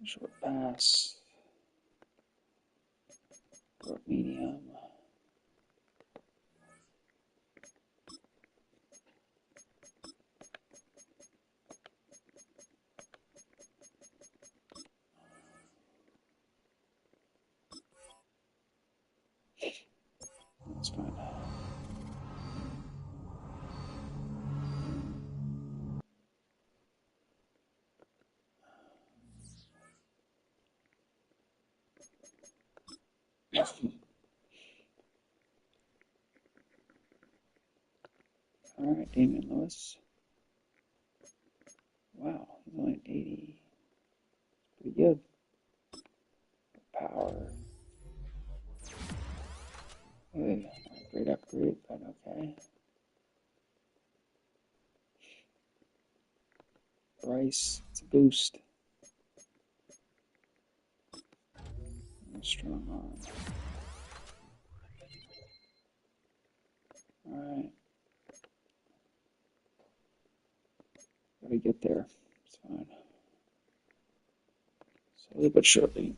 Short pass. Short medium. That's fine. All right, Damian Lewis. Wow, he's only at 80. Pretty good. Power. Good. Great upgrade, but okay. Bryce, it's a boost. Strong arm. Alright. Gotta get there. It's fine. Slowly but surely.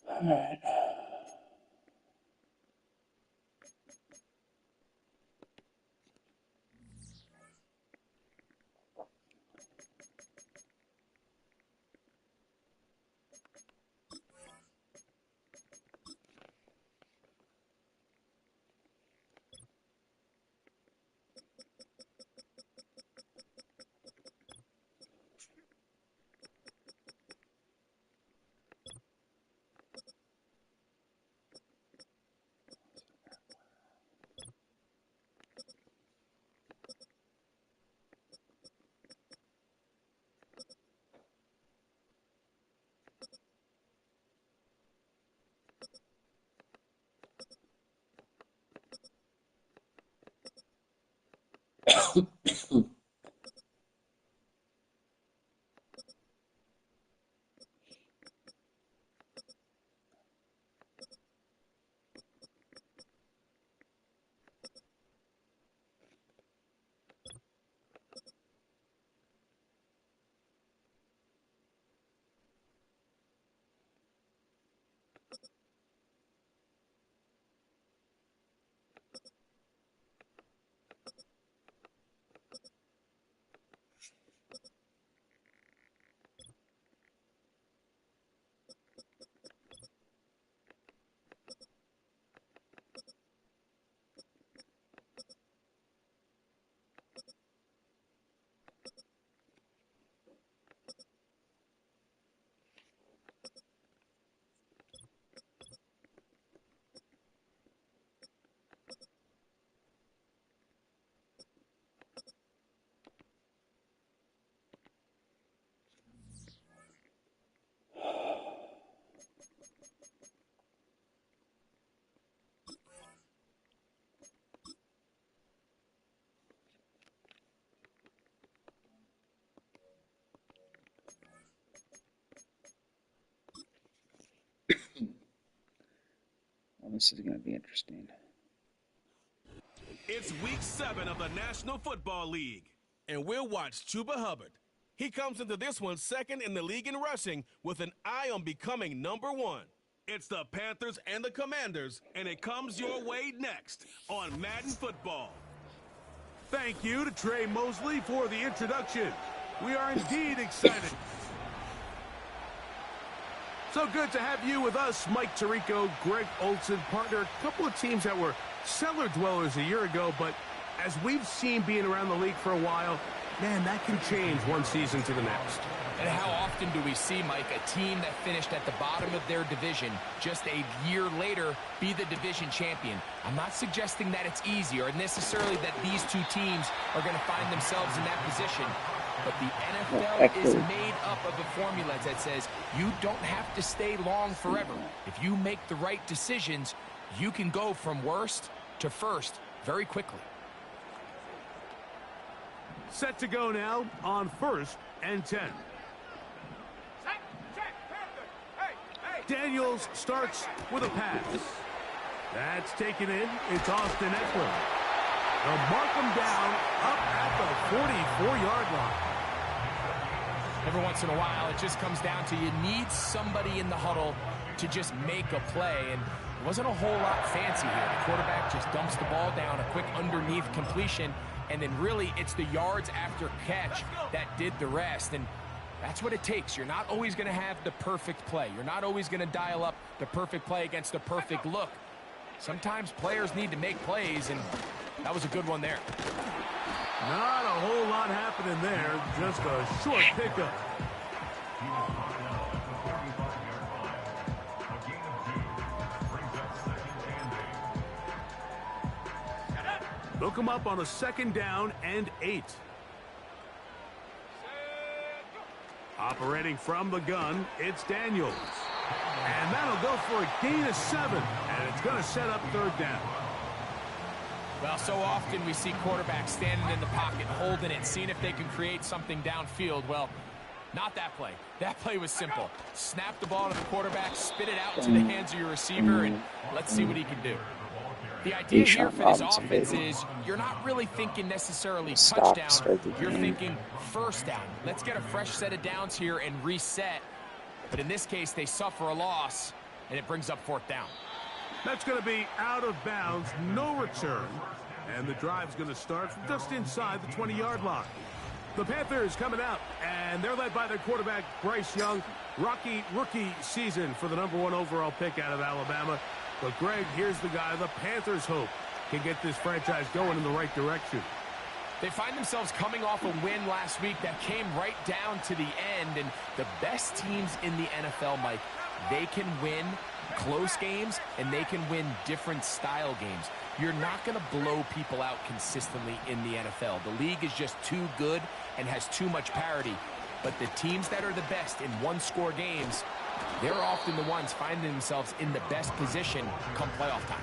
Alright. Well, this is going to be interesting. It's week 7 of the National Football League, and we'll watch Chuba Hubbard. He comes into this one second in the league in rushing with an eye on becoming #1. It's the Panthers and the Commanders, and it comes your way next on Madden Football. Thank you to Trey Mosley for the introduction. We are indeed excited. So good to have you with us, Mike Tirico, Greg Olson, partner. A couple of teams that were cellar dwellers a year ago, but as we've seen being around the league for a while, man, that can change one season to the next. And how often do we see, Mike, a team that finished at the bottom of their division just a year later be the division champion? I'm not suggesting that it's easy or necessarily that these two teams are going to find themselves in that position. But the NFL is made up of a formula that says you don't have to stay long forever. If you make the right decisions, you can go from worst to first very quickly. Set to go now on 1st and 10. Daniels starts with a pass. That's taken in. It's Austin Eckler. They'll mark him down up at the 44-yard line. Every once in a while, it just comes down to you need somebody in the huddle to just make a play. And it wasn't a whole lot fancy here. The quarterback just dumps the ball down, a quick underneath completion, and then really it's the yards after catch that did the rest. And that's what it takes. You're not always going to have the perfect play. You're not always going to dial up the perfect play against the perfect look. Sometimes players need to make plays, and that was a good one there. Not a whole lot happening there. Just a short pickup. Look him up on a 2nd down and 8. Operating from the gun, it's Daniels. And that'll go for a gain of 7. And it's going to set up 3rd down. Well, so often we see quarterbacks standing in the pocket, holding it, seeing if they can create something downfield. Well, not that play. That play was simple. Snap the ball to the quarterback, spit it out to the hands of your receiver, and let's see what he can do. The idea here for this offense is you're not really thinking necessarily touchdown. You're thinking 1st down. Let's get a fresh set of downs here and reset. But in this case, they suffer a loss, and it brings up 4th down. That's going to be out of bounds, no return. And the drive's going to start from just inside the 20-yard line. The Panthers coming out, and they're led by their quarterback, Bryce Young. Rocky rookie season for the #1 overall pick out of Alabama. But, Greg, here's the guy the Panthers hope can get this franchise going in the right direction. They find themselves coming off a win last week that came right down to the end. And the best teams in the NFL, Mike, they can win close games and they can win different style games. You're not going to blow people out consistently in the NFL. The league is just too good and has too much parity. But the teams that are the best in one-score games, they're often the ones finding themselves in the best position come playoff time.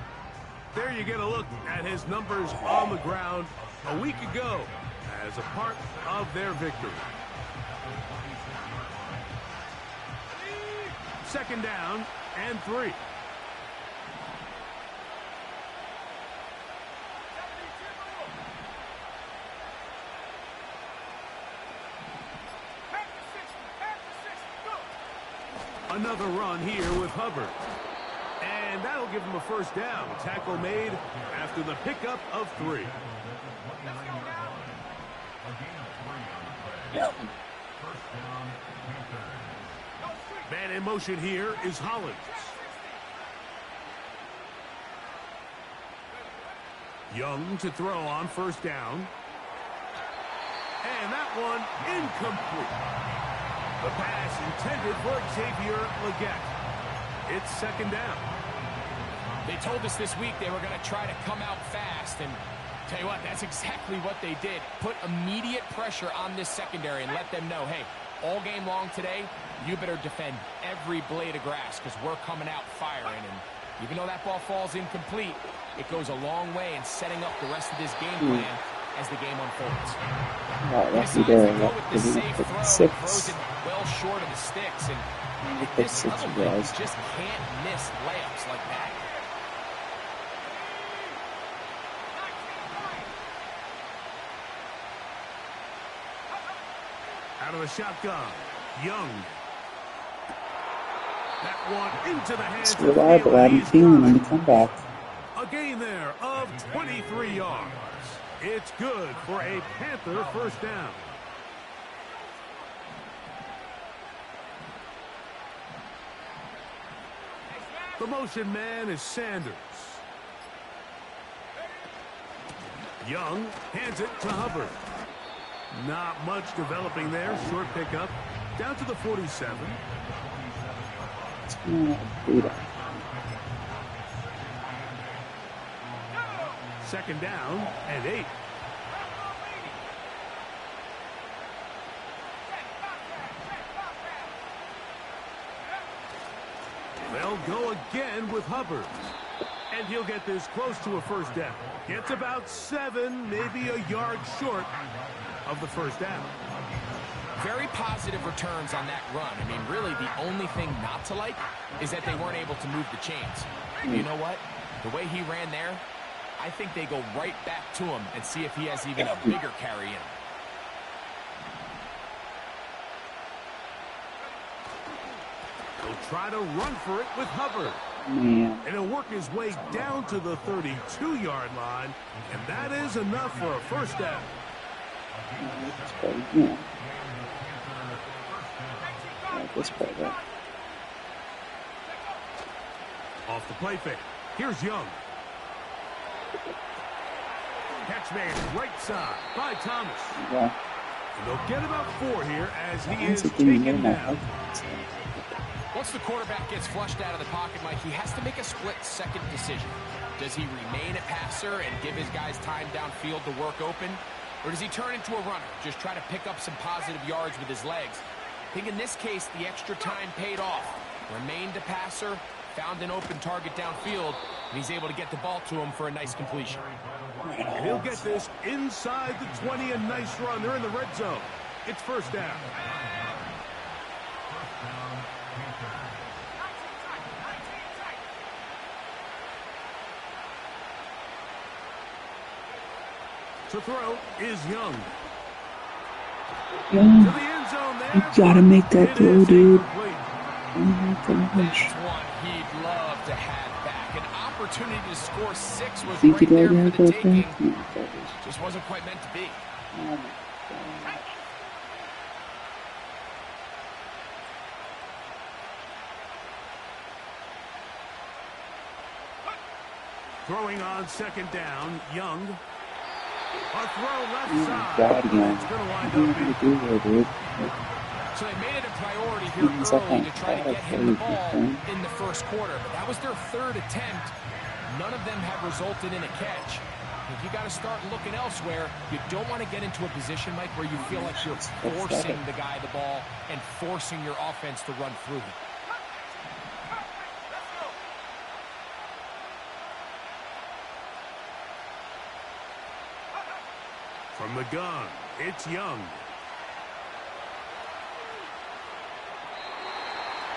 There you get a look at his numbers on the ground a week ago as a part of their victory. 2nd down and 3. Another run here with Hubbard. And that'll give him a 1st down. Tackle made after the pickup of 3. Man in motion here is Hollins. Young to throw on 1st down. And that one incomplete. The pass intended for Xavier Legette. It's 2nd down. They told us this week they were going to try to come out fast, and tell you what, that's exactly what they did. Put immediate pressure on this secondary and let them know, hey, all game long today, you better defend every blade of grass because we're coming out firing. And even though that ball falls incomplete, it goes a long way in setting up the rest of this game plan as the game unfolds. Lucky there, the safe throw, 6. throws it well short of the sticks, and He at picked this 6, level, you guys. you just can't miss layups like that. Out of the shotgun, Young. That one into the hands It's of reliable, Adam Thielen on the comeback. A gain there of 23 yards. It's good for a Panther 1st down. The motion man is Sanders. Young hands it to Hubbard. Not much developing there. Short pickup. Down to the 47. Beta. 2nd down and 8. They'll go again with Hubbard. And he'll get this close to a first down. Gets about 7, maybe a yard short of the first down. Very positive returns on that run. I mean, really, the only thing not to like is that they weren't able to move the chains. You know what? The way he ran there, I think they go right back to him and see if he has even a bigger carry in. He'll try to run for it with Hubbard. Man. And he'll work his way down to the 32-yard line, and that is enough for a first down. Yeah. This play, right? Off the play fake. Here's Young. Catch made right side by Thomas. Yeah. And they'll get about 4 here as he That's is the thing, taken man. down. Once the quarterback gets flushed out of the pocket, Mike, he has to make a split-second decision. Does he remain a passer and give his guys time downfield to work open? Or does he turn into a runner, just try to pick up some positive yards with his legs? I think in this case, the extra time paid off. Remained a passer, found an open target downfield, and he's able to get the ball to him for a nice completion. And he'll get this inside the 20, a nice run. They're in the red zone. It's first down. To throw is Young. To the end zone there. You gotta make that It throw, is dude. incomplete. Oh my gosh. That's one he'd love to have back. An opportunity to score 6 was Think right you'd there already for have the that taking. back? No, Just wasn't quite meant to be. oh my gosh. Throwing on second down, Young. A throw left Oh my side. god, yeah. It's going to wind What are you up being gonna do here, dude? So they made it a priority here Means I early can't to try to call get it him the for ball anything. in the first quarter. But that was their 3rd attempt. None of them have resulted in a catch. If you got to start looking elsewhere, you don't want to get into a position, Mike, where you feel like you're forcing the guy the ball and forcing your offense to run through him. from the gun. It's Young.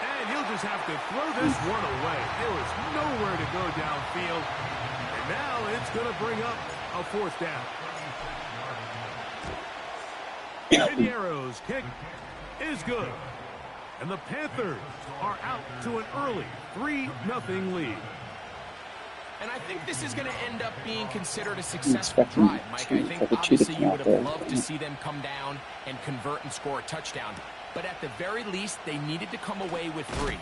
And he'll just have to throw this one away. There was nowhere to go downfield. And now it's going to bring up a fourth down. Piniero's kick is good. And the Panthers are out to an early 3-0 lead. And I think this is going to end up being considered a successful expecting drive, Mike. I think the cheetah obviously come you out would there. have loved to see them come down and convert and score a touchdown. But at the very least, they needed to come away with 3.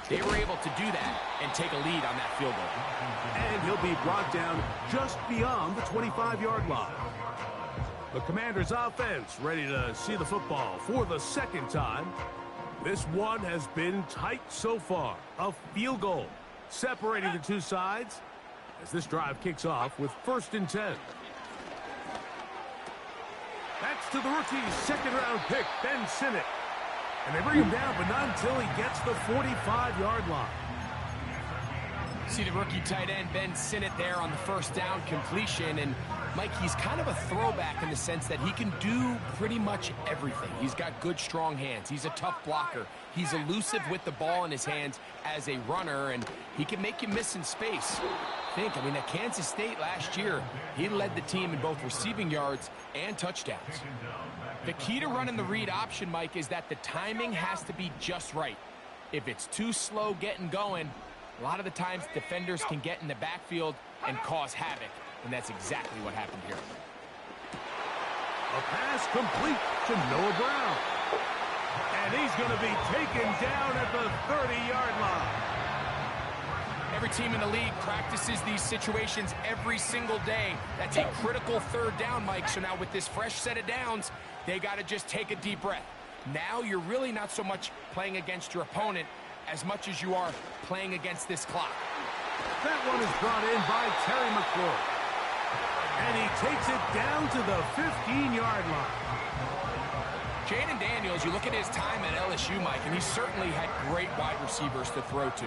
They were able to do that and take a lead on that field goal. And he'll be brought down just beyond the 25-yard line. The Commanders' offense ready to see the football for the second time. This one has been tight so far. A field goal separating the two sides as this drive kicks off with 1st and 10. That's to the rookie's second-round pick, Ben Sinnott. And they bring him down, but not until he gets the 45-yard line. See the rookie tight end, Ben Sinnott, there on the first down completion. And, Mike, he's kind of a throwback in the sense that he can do pretty much everything. He's got good, strong hands. He's a tough blocker. He's elusive with the ball in his hands as a runner, and he can make you miss in space. I mean, at Kansas State last year, he led the team in both receiving yards and touchdowns. The key to running the read option, Mike, is that the timing has to be just right. If it's too slow getting going, a lot of the times defenders can get in the backfield and cause havoc, and that's exactly what happened here. A pass complete to Noah Brown. And he's going to be taken down at the 30-yard line. Every team in the league practices these situations every single day. That's a critical 3rd down, Mike. So now with this fresh set of downs, they got to just take a deep breath. Now you're really not so much playing against your opponent as much as you are playing against this clock. That one is brought in by Terry McCoy. And he takes it down to the 15-yard line. Jaden Daniels, you look at his time at LSU, Mike, and he certainly had great wide receivers to throw to.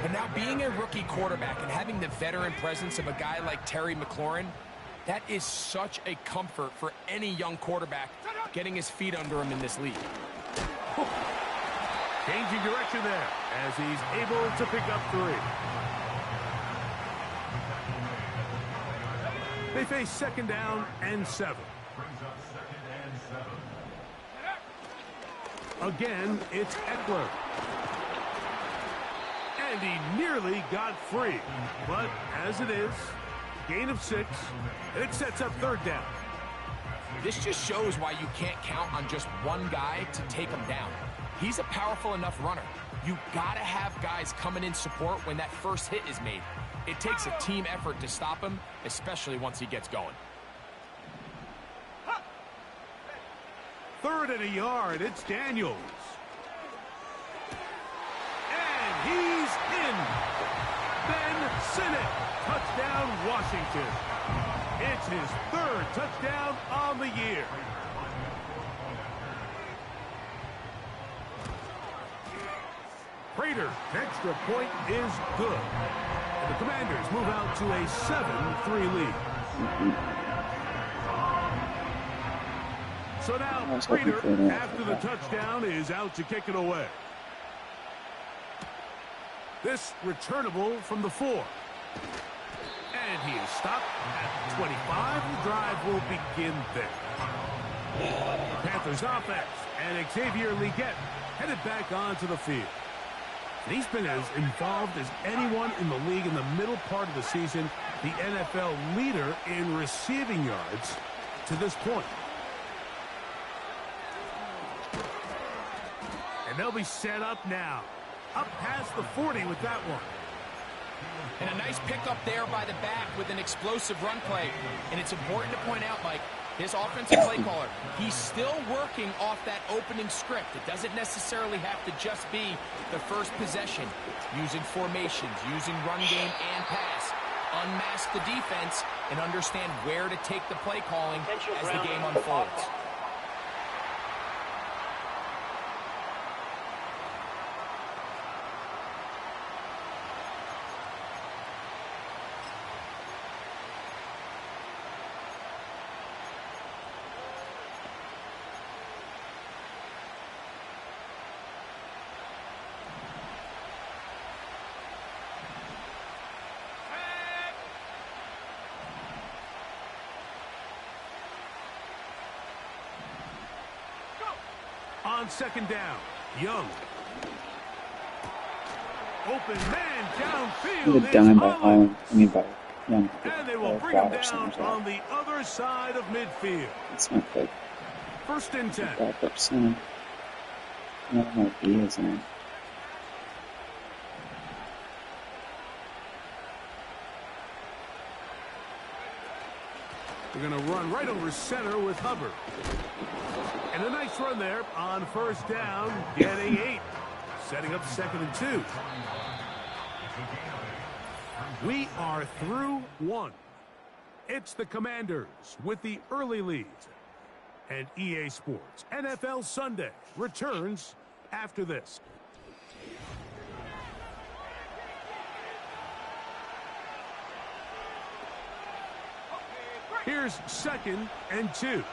But now being a rookie quarterback and having the veteran presence of a guy like Terry McLaurin, that is such a comfort for any young quarterback getting his feet under him in this league. Changing direction there as he's able to pick up 3. They face 2nd down and 7. Again, it's Eckler. And he nearly got free. But as it is, gain of 6, and it sets up 3rd down. This just shows why you can't count on just one guy to take him down. He's a powerful enough runner. You gotta have guys coming in support when that first hit is made. It takes a team effort to stop him, especially once he gets going. 3rd and a yard, it's Daniels. And he's in. Ben Sinnott, touchdown Washington. It's his 3rd touchdown on the year. Prater's extra point is good. And the Commanders move out to a 7-3 lead. So now Prater, after the touchdown, is out to kick it away. This returnable from the 4. And he is stopped at 25. The drive will begin there. Panthers offense and Xavier Legette headed back onto the field. And he's been as involved as anyone in the league in the middle part of the season, the NFL leader in receiving yards to this point. And they'll be set up now. Up past the 40 with that one. And a nice pickup there by the back with an explosive run play. And it's important to point out, Mike, his offensive play caller, he's still working off that opening script. It doesn't necessarily have to just be the first possession. Using formations, using run game and pass. Unmask the defense and understand where to take the play calling as the game unfolds. On 2nd down, Young. Open man downfield. Get down by Holland. I mean by Young. And they will bring him down on the other side of midfield. It's not good. 1st and 10. Back up center. I don't know if he is in. They're going to run right over center with Hubbard. And a nice run there on 1st down, getting 8. Setting up 2nd and 2. We are through 1. It's the Commanders with the early lead. And EA Sports NFL Sunday returns after this. Here's 2nd and 2.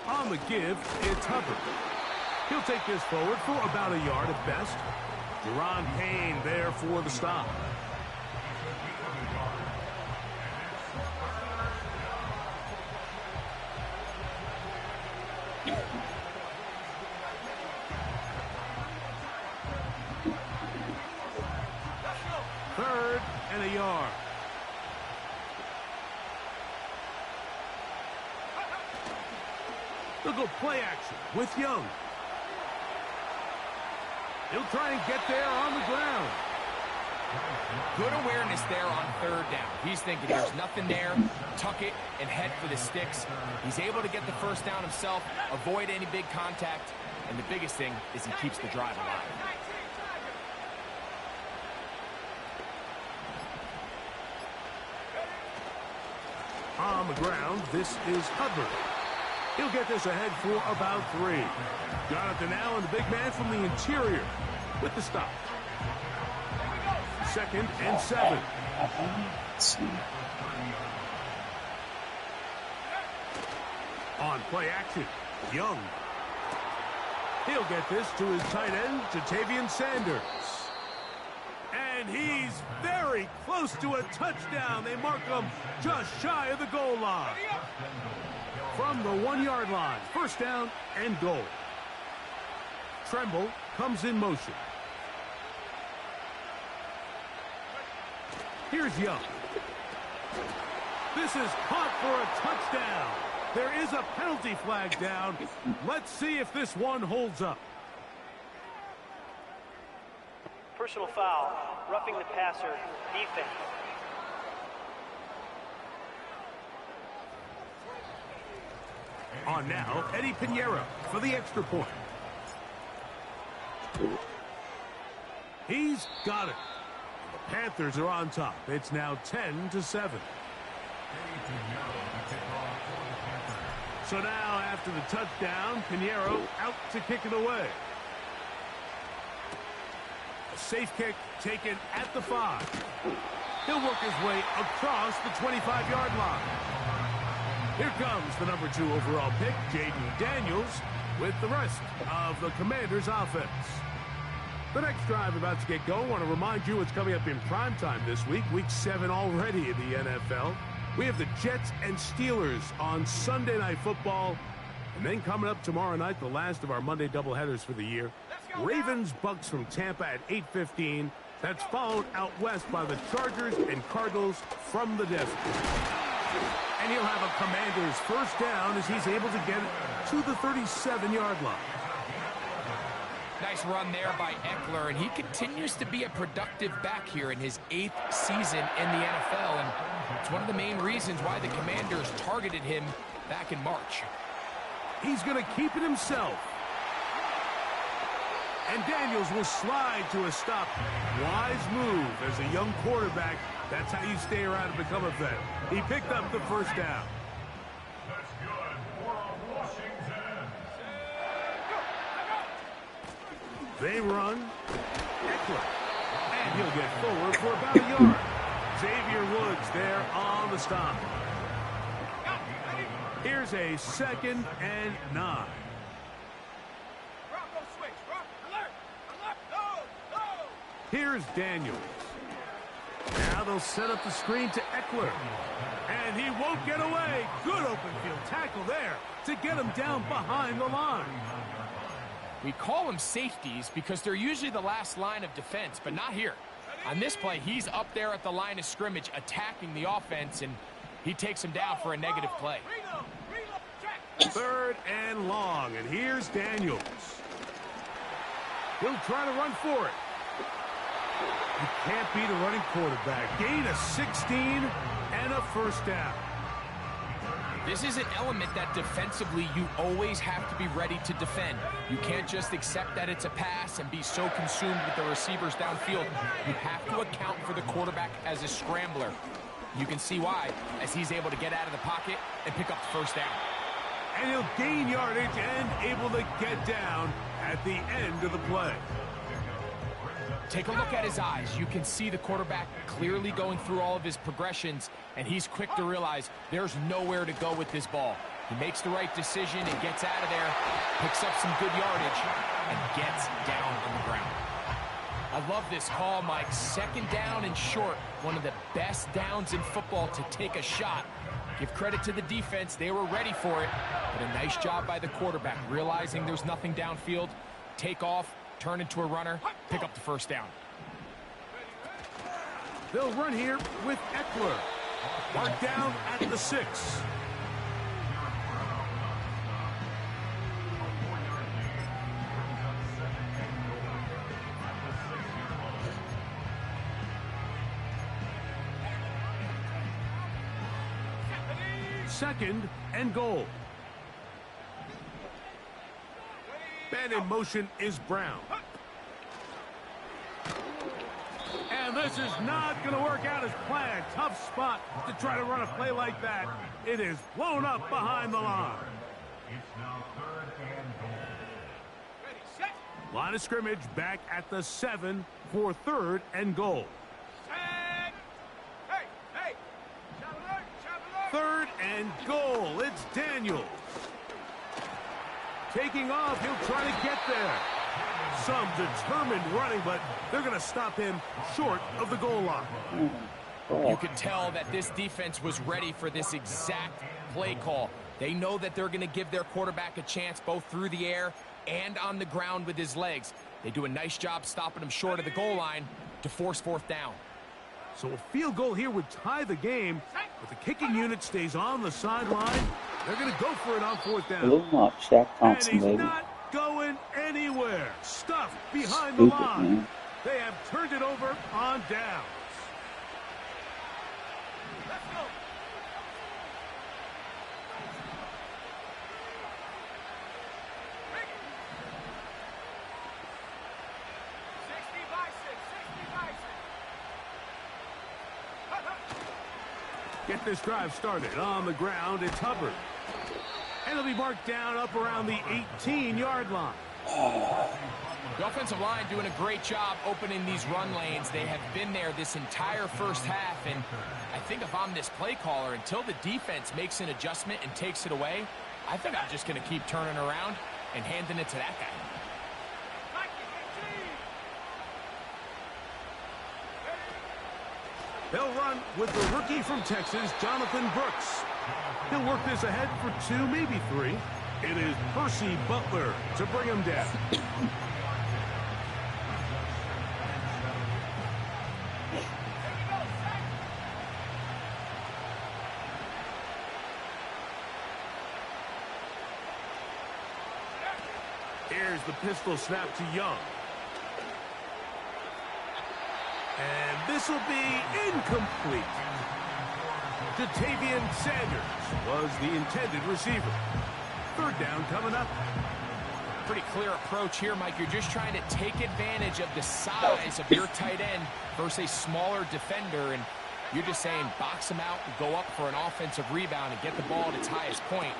On the give, it's Hubbard. He'll take this forward for about a yard at best. Deron Payne there for the stop. Third and a yard. They'll go play action with Young. He'll try and get there on the ground. Good awareness there on 3rd down. He's thinking there's nothing there, tuck it, and head for the sticks. He's able to get the 1st down himself, avoid any big contact, and the biggest thing is he keeps the drive alive. On the ground, this is Hubbard. He'll get this ahead for about 3. Jonathan Allen, the big man from the interior, with the stop. 2nd and 7. Let's see. On play action, Young. He'll get this to his tight end, Jatavian Sanders. And he's very close to a touchdown. They mark him just shy of the goal line. From the 1-yard line, 1st down and goal. Tremble comes in motion. Here's Young. This is caught for a touchdown. There is a penalty flag down. Let's see if this one holds up. Personal foul, roughing the passer, defense. On now, Eddie Pinheiro for the extra point. He's got it. The Panthers are on top. It's now 10-7. So now, after the touchdown, Pinheiro out to kick it away. A safe kick taken at the 5. He'll work his way across the 25-yard line. Here comes the number 2 overall pick, Jaden Daniels, with the rest of the Commanders' offense. The next drive about to get going. I want to remind you what's coming up in primetime this week. Week 7 already in the NFL. We have the Jets and Steelers on Sunday Night Football. And then coming up tomorrow night, the last of our Monday doubleheaders for the year. Ravens-Bucks from Tampa at 8:15. That's followed out west by the Chargers and Cardinals from the desert. And he'll have a Commanders 1st down as he's able to get it to the 37-yard line. Nice run there by Eckler, and he continues to be a productive back here in his 8th season in the NFL, and it's one of the main reasons why the Commanders targeted him back in March. He's going to keep it himself. And Daniels will slide to a stop. Wise move as a young quarterback. That's how you stay around and become a vet. He picked up the 1st down. They run. Eckler. And he'll get forward for about a yard. Xavier Woods there on the stop. Here's a 2nd and 9. Here's Daniels. Now they'll set up the screen to Eckler. And he won't get away. Good open field tackle there to get him down behind the line. We call them safeties because they're usually the last line of defense, but not here. On this play, he's up there at the line of scrimmage attacking the offense, and he takes him down for a negative play. 3rd and long, and here's Daniels. He'll try to run for it. You can't beat a running quarterback. Gain of 16 and a 1st down. This is an element that defensively you always have to be ready to defend. You can't just accept that it's a pass and be so consumed with the receivers downfield. You have to account for the quarterback as a scrambler. You can see why, as he's able to get out of the pocket and pick up the 1st down. And he'll gain yardage and able to get down at the end of the play. Take a look at his eyes. You can see the quarterback clearly going through all of his progressions, and he's quick to realize there's nowhere to go with this ball. He makes the right decision and gets out of there, picks up some good yardage, and gets down on the ground. I love this call, Mike. 2nd down and short. One of the best downs in football to take a shot. Give credit to the defense. They were ready for it. But a nice job by the quarterback, realizing there's nothing downfield. Take off, turn into a runner, pick up the 1st down. They'll run here with Eckler. Marked down at the 6. Second and goal. Man in motion is Brown. And And this is not going to work out as planned. Tough spot to try to run a play like that. It is blown up behind the line. Line of scrimmage back at the 7 for 3rd and goal. 3rd and goal. It's Daniels. Taking off. He'll try to get there. Some determined running, but they're going to stop him short of the goal line. You could tell that this defense was ready for this exact play call. They know that they're going to give their quarterback a chance both through the air and on the ground with his legs. They do a nice job stopping him short of the goal line to force 4th down. So a field goal here would tie the game, but the kicking unit stays on the sideline. They're going to go for it on 4th down. A little much, Shaq Thompson, and he's baby. not going anywhere. Stuffed behind the line. Man. They have turned it over on downs. Get this drive started on the ground. It's Hubbard. And it'll be marked down up around the 18-yard line. The offensive line doing a great job opening these run lanes. They have been there this entire first half, and I think if I'm this play caller, until the defense makes an adjustment and takes it away, I think I'm just going to keep turning around and handing it to that guy. They'll run with the rookie from Texas, Jonathan Brooks. He'll work this ahead for 2, maybe 3. It is Percy Butler to bring him down. Here's the pistol snap to Young. And this will be incomplete. Jatavian Sanders was the intended receiver. 3rd down coming up. Pretty clear approach here, Mike. You're just trying to take advantage of the size of your tight end versus a smaller defender, and you're just saying box him out and go up for an offensive rebound and get the ball at its highest point.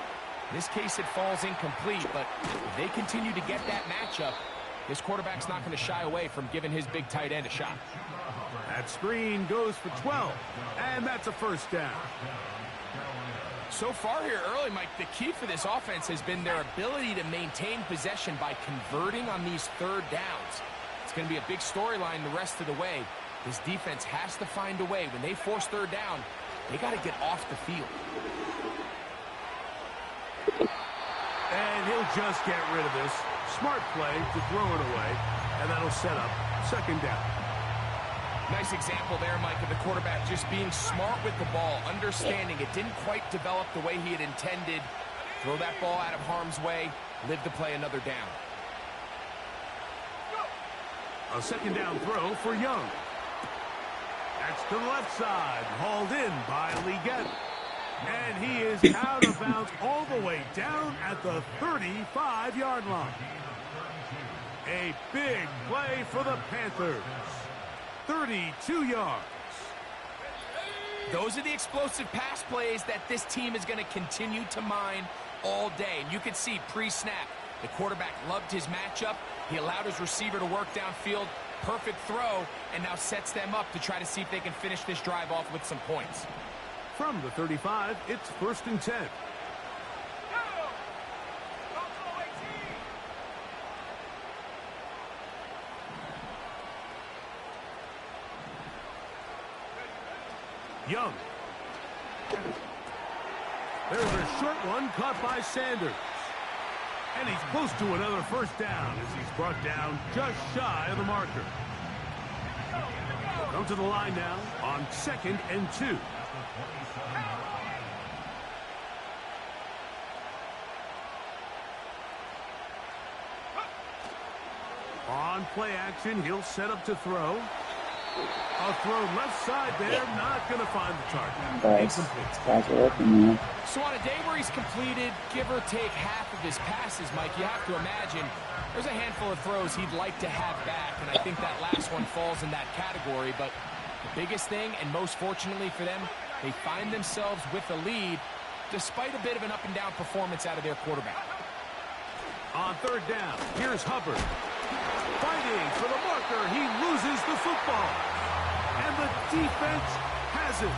In this case, it falls incomplete, but if they continue to get that matchup, this quarterback's not going to shy away from giving his big tight end a shot. That screen goes for 12, and that's a 1st down. So far here early, Mike, the key for this offense has been their ability to maintain possession by converting on these 3rd downs. It's going to be a big storyline the rest of the way. This defense has to find a way. When they force 3rd down, they got to get off the field. And he'll just get rid of this. Smart play to throw it away, and that'll set up 2nd down. Nice example there, Mike, of the quarterback just being smart with the ball, understanding it didn't quite develop the way he had intended. Throw that ball out of harm's way, live to play another down. A 2nd down throw for Young. That's to the left side, hauled in by Leggett. And he is out of bounds all the way down at the 35-yard line. A big play for the Panthers. 32 yards. Those are the explosive pass plays that this team is going to continue to mine all day. And you can see pre-snap, the quarterback loved his matchup. He allowed his receiver to work downfield. Perfect throw, and now sets them up to try to see if they can finish this drive off with some points. From the 35, it's 1st and 10. Young. There's a short one caught by Sanders. And he's close to another 1st down as he's brought down just shy of the marker. They'll come to the line now on 2nd and 2. On play action, he'll set up to throw. A throw left side there, not going to find the target. Guys, these guys are open, man. So on a day where he's completed, give or take half of his passes, Mike, you have to imagine there's a handful of throws he'd like to have back, and I think that last one falls in that category. But the biggest thing, and most fortunately for them, they find themselves with a lead despite a bit of an up-and-down performance out of their quarterback. On third down, here's Hubbard. Fighting for the marker, he loses the football. And the defense has it.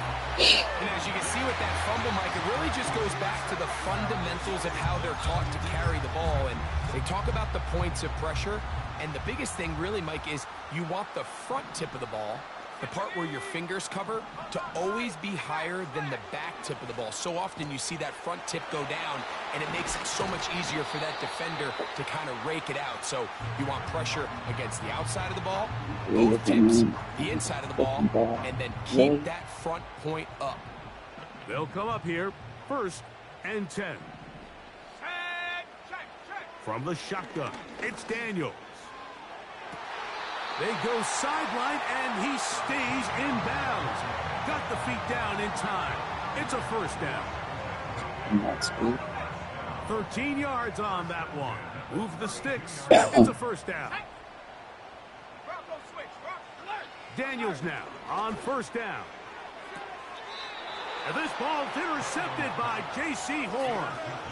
And as you can see with that fumble, Mike, it really just goes back to the fundamentals of how they're taught to carry the ball. And they talk about the points of pressure. And the biggest thing really, Mike, is you want the front tip of the ball, the part where your fingers cover, to always be higher than the back tip of the ball. So often you see that front tip go down, and it makes it so much easier for that defender to kind of rake it out. So you want pressure against the outside of the ball, both tips, the inside of the ball, and then keep that front point up. They'll come up here, 1st and 10. From the shotgun, it's Daniels. They go sideline, and he stays in bounds. Got the feet down in time. It's a 1st down. That's good. 13 yards on that one. Move the sticks. It's a 1st down. Daniels now on 1st down. And this ball's intercepted by J.C. Horn.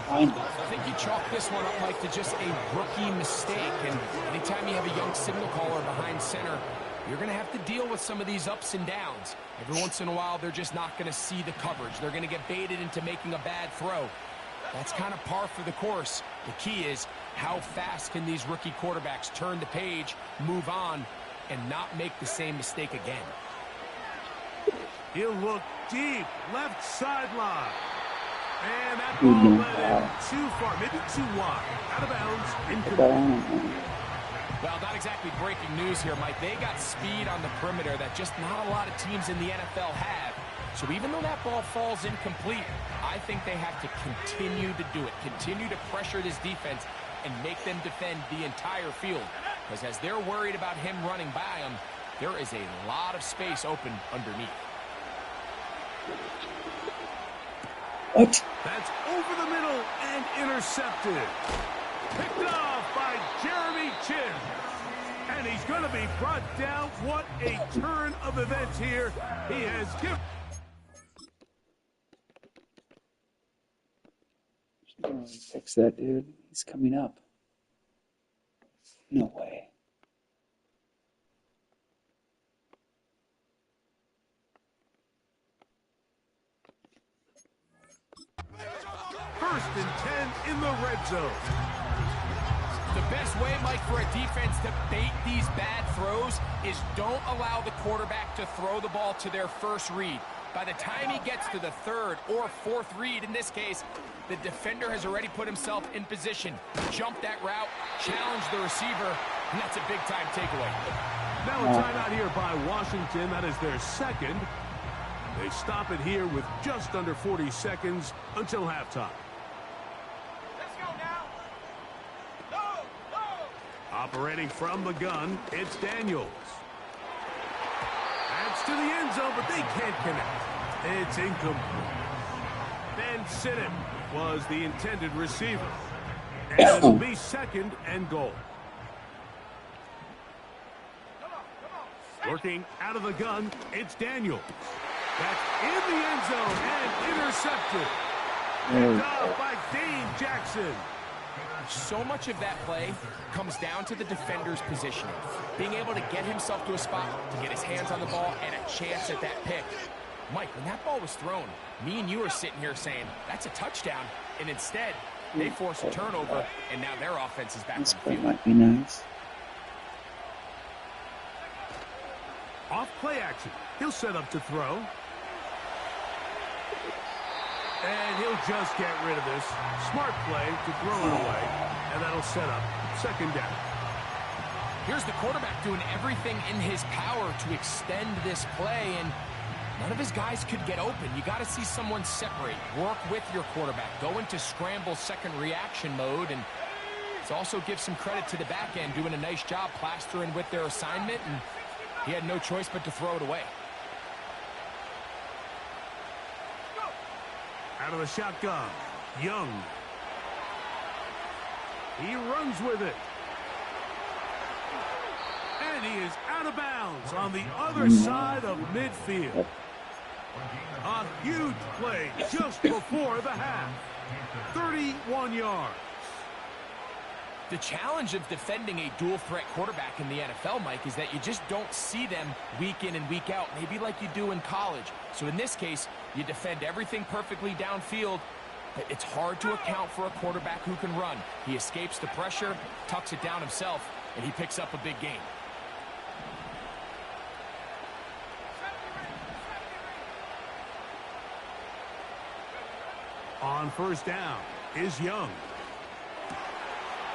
I think you chalk this one up, Mike, to just a rookie mistake. And anytime you have a young signal caller behind center, you're going to have to deal with some of these ups and downs. Every once in a while, they're just not going to see the coverage. They're going to get baited into making a bad throw. That's kind of par for the course. The key is how fast can these rookie quarterbacks turn the page, move on, and not make the same mistake again. He'll look deep, left sideline. And that ball led him too far, maybe too wide. Out of bounds, incomplete. Well, not exactly breaking news here, Mike. They got speed on the perimeter that just not a lot of teams in the NFL have. So even though that ball falls incomplete, I think they have to continue to do it. Continue to pressure this defense and make them defend the entire field. Because as they're worried about him running by them, there is a lot of space open underneath. What? That's over the middle and intercepted. Picked off by Jeremy Chin. And he's going to be brought down. What a turn of events here. He has given. Fix that, dude. He's coming up. No way. First and 10 in the red zone. The best way, Mike, for a defense to bait these bad throws is don't allow the quarterback to throw the ball to their first read. By the time he gets to the 3rd or 4th read, in this case, the defender has already put himself in position, jump that route, challenge the receiver, and that's a big-time takeaway. Now a timeout here by Washington. That is their 2nd. They stop it here with just under 40 seconds until halftime. Let's go now. Go, go. Operating from the gun, it's Daniels. That's to the end zone, but they can't connect. It's incomplete. Ben Sidden was the intended receiver. And it'll be 2nd and goal. Working out of the gun, it's Daniels. That's in the end zone and intercepted. Picked off by Dane Jackson. So much of that play comes down to the defender's positioning. Being able to get himself to a spot, to get his hands on the ball, and a chance at that pick. Mike, when that ball was thrown, me and you are sitting here saying, that's a touchdown. And instead, they force a turnover, and now their offense is back on the field. Might be nice. Off play action. He'll set up to throw. And he'll just get rid of this. Smart play to throw it away. And that'll set up 2nd down. Here's the quarterback doing everything in his power to extend this play, and none of his guys could get open. You got to see someone separate, work with your quarterback, go into scramble second reaction mode, and also give some credit to the back end doing a nice job plastering with their assignment and He had no choice but to throw it away. Out of the shotgun, Young. He runs with it. And he is out of bounds on the other side of midfield. A huge play just before the half. 31 yards. The challenge of defending a dual-threat quarterback in the NFL, Mike, is that you just don't see them week in and week out, maybe like you do in college. So in this case, you defend everything perfectly downfield, but it's hard to account for a quarterback who can run. He escapes the pressure, tucks it down himself, and he picks up a big gain. On first down is Young.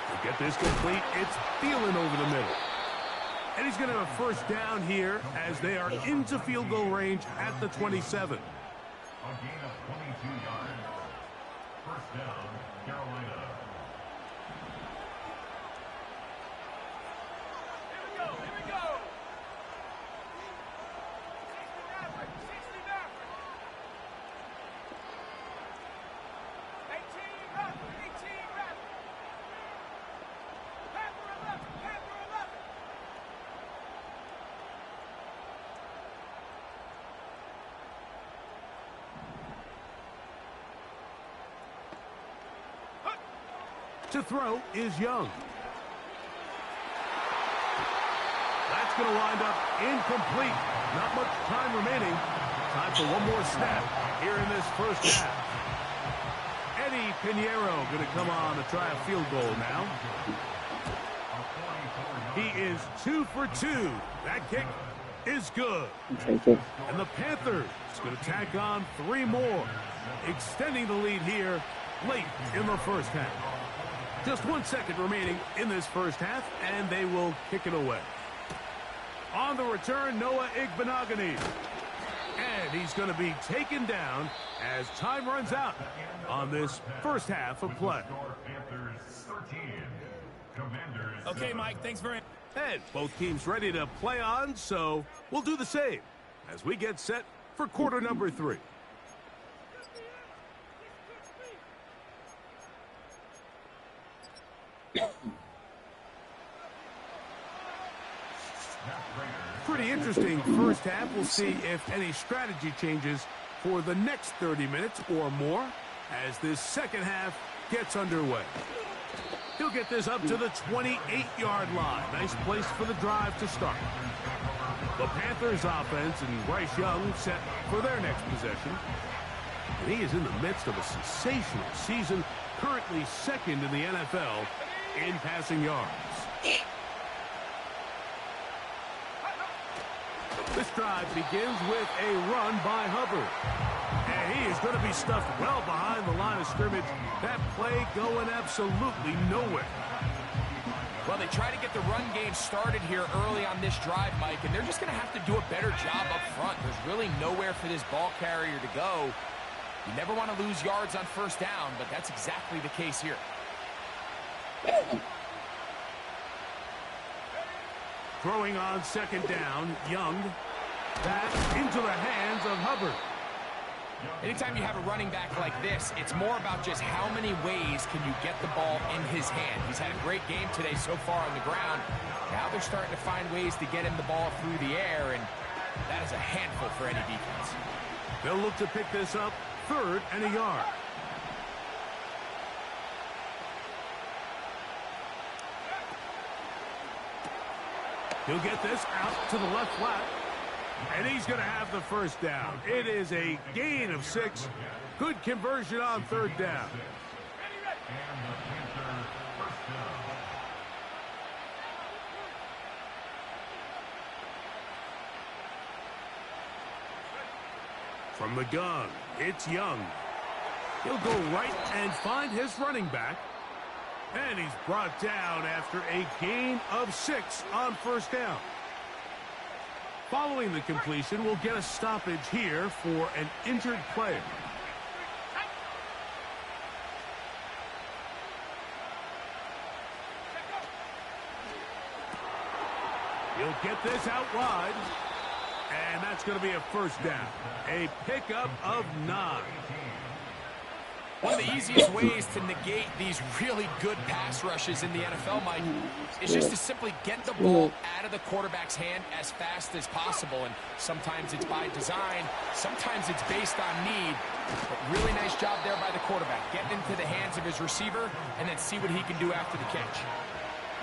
To get this complete, it's Thielen over the middle. And he's going to have a first down here as they are into field goal range at the 27. A gain of 22 yards. First down, Carolina. Here we go. 18 To throw is Young. That's going to wind up incomplete. Not much time remaining. Time for one more snap here in this first half. Eddie Pinheiro going to come on to try a field goal now. He is 2 for 2. That kick is good. And the Panthers going to tack on 3 more, extending the lead here late in the first half. Just 1 second remaining in this first half, and they will kick it away. On the return, Noah Igbinoghene. And he's going to be taken down as time runs out on this first half of play. Okay, Mike, thanks very much. And both teams ready to play on, so we'll do the same as we get set for quarter number 3. Pretty interesting first half. We'll see if any strategy changes for the next 30 minutes or more as this second half gets underway. He'll get this up to the 28-yard line. Nice place for the drive to start. The Panthers offense and Bryce Young set for their next possession. And he is in the midst of a sensational season, currently second in the NFL in passing yards. This drive begins with a run by Hubbard. And he is going to be stuffed well behind the line of scrimmage. That play going absolutely nowhere. Well, they try to get the run game started here early on this drive, Mike, and they're just going to have to do a better job up front. There's really nowhere for this ball carrier to go. You never want to lose yards on first down, but that's exactly the case here. Throwing on second down, Young. That into the hands of Hubbard. Anytime you have a running back like this, it's more about just how many ways can you get the ball in his hand. He's had a great game today so far on the ground. Now they're starting to find ways to get him the ball through the air, and that is a handful for any defense. They'll look to pick this up 3rd and a yard. He'll get this out to the left flat. And he's going to have the first down. It is a gain of 6. Good conversion on 3rd down. From the gun, it's Young. He'll go right and find his running back. And he's brought down after a gain of 6 on first down. Following the completion, we'll get a stoppage here for an injured player. He'll get this out wide. And that's going to be a first down. A pickup of 9. One of the easiest ways to negate these really good pass rushes in the NFL, Mike, is just to simply get the ball out of the quarterback's hand as fast as possible. And sometimes it's by design, sometimes it's based on need. But really nice job there by the quarterback, getting into the hands of his receiver and then see what he can do after the catch.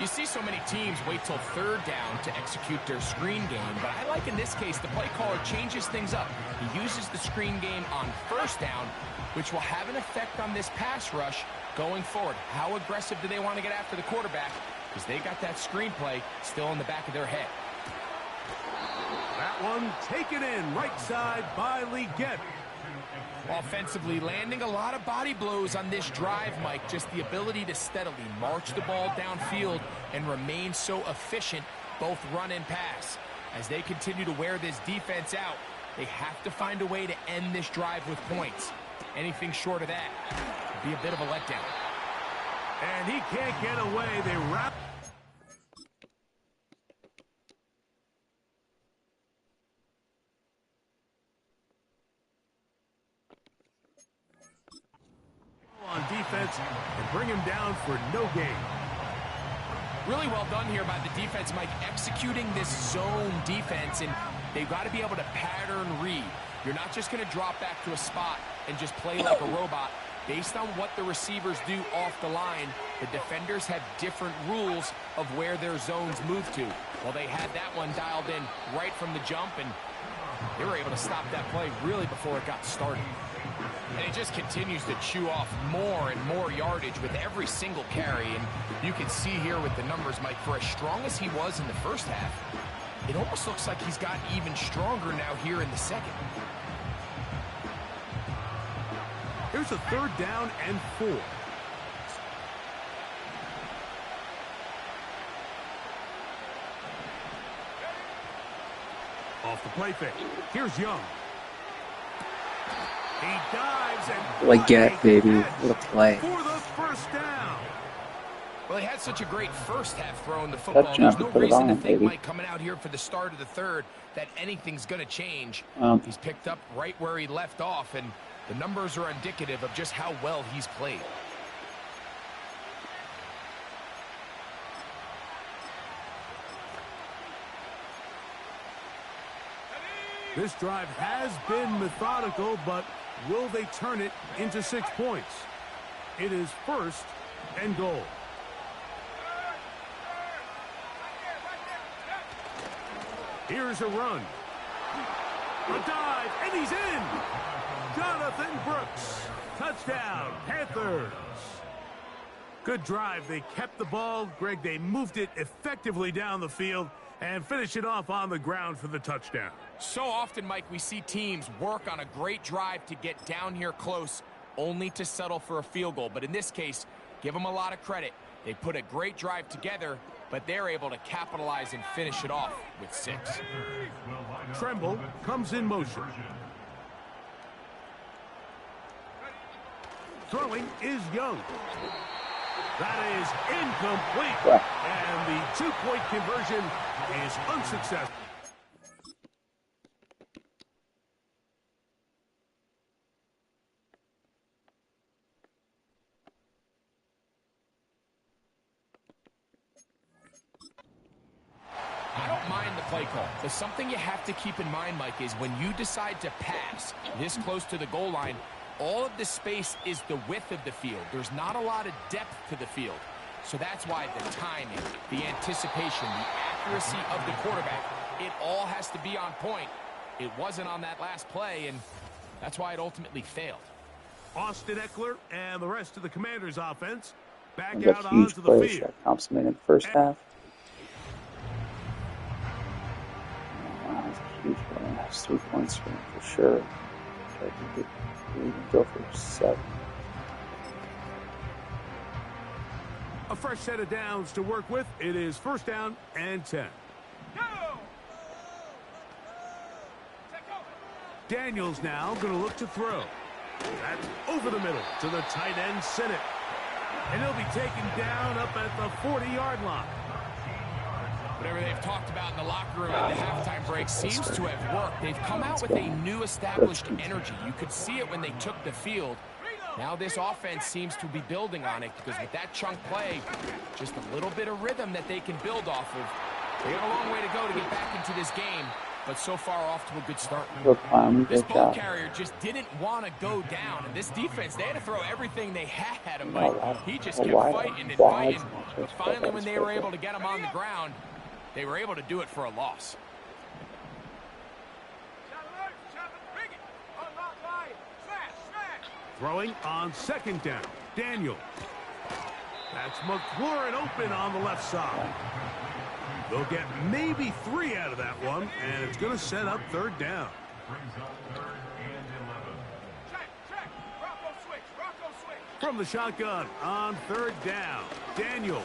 You see so many teams wait till third down to execute their screen game, but I like in this case the play caller changes things up. He uses the screen game on first down, which will have an effect on this pass rush going forward. How aggressive do they want to get after the quarterback? Because they got that screen play still in the back of their head. That one taken in right side by Legette. Offensively, landing a lot of body blows on this drive, Mike. Just the ability to steadily march the ball downfield and remain so efficient, both run and pass. As they continue to wear this defense out, they have to find a way to end this drive with points. Anything short of that would be a bit of a letdown. And he can't get away. They wrap. On defense and bring him down for no gain. Really well done here by the defense, Mike, executing this zone defense, and they've got to be able to pattern read. You're not just going to drop back to a spot and just play like a robot. Based on what the receivers do off the line, the defenders have different rules of where their zones move to. Well, they had that one dialed in right from the jump, and they were able to stop that play really before it got started. And it just continues to chew off more and more yardage with every single carry. And you can see here with the numbers, Mike, for as strong as he was in the first half, it almost looks like he's gotten even stronger now here in the second. Here's a third down and 4. Off the play fake. Here's Young. He dives and Legette, baby. What a play. For the first down. Well, he had such a great first half throwing the football. There's no reason to think, Mike, coming out here for the start of the third, that anything's going to change. He's picked up right where he left off, and the numbers are indicative of just how well he's played. This drive has been methodical, but will they turn it into 6 points? It is first and goal. Here's a run. A dive, and he's in. Jonathan Brooks. Touchdown, Panthers. Good drive. They kept the ball. Greg, they moved it effectively down the field and finish it off on the ground for the touchdown. So often, Mike, we see teams work on a great drive to get down here close, only to settle for a field goal. But in this case, give them a lot of credit. They put a great drive together, but they're able to capitalize and finish it off with 6. Tremble comes in motion. Throwing is Young. That is incomplete. And the 2-point conversion is unsuccessful. I don't mind the play call, but something you have to keep in mind, Mike, is when you decide to pass this close to the goal line, all of the space is the width of the field. There's not a lot of depth to the field. So that's why the timing, the anticipation, the accuracy of the quarterback, it all has to be on point. It wasn't on that last play, and that's why it ultimately failed. Austin Eckler and the rest of the Commanders' offense back The out huge onto the plays field. that Thompson made in the first half. Wow, that's a huge play. That's 3 points for sure. I think we can go for 7. A fresh set of downs to work with. It is first down and 10. Daniels now going to look to throw. That's over the middle to the tight end, Sinnott. And he'll be taken down up at the 40-yard line. Whatever they've talked about in the locker room at the halftime break seems to have worked. They've come out with a new established energy. You could see it when they took the field. Now this offense seems to be building on it because with that chunk play, just a little bit of rhythm that they can build off of. They got a long way to go to get back into this game, but so far off to a good start. This ball carrier just didn't want to go down, and this defense, they had to throw everything they had at him. He just kept fighting and fighting. But finally, when they were able to get him on the ground, they were able to do it for a loss. Throwing on second down. Daniel. That's McLaurin open on the left side. They'll get maybe 3 out of that one, and it's going to set up third down. From the shotgun on third down. Daniel.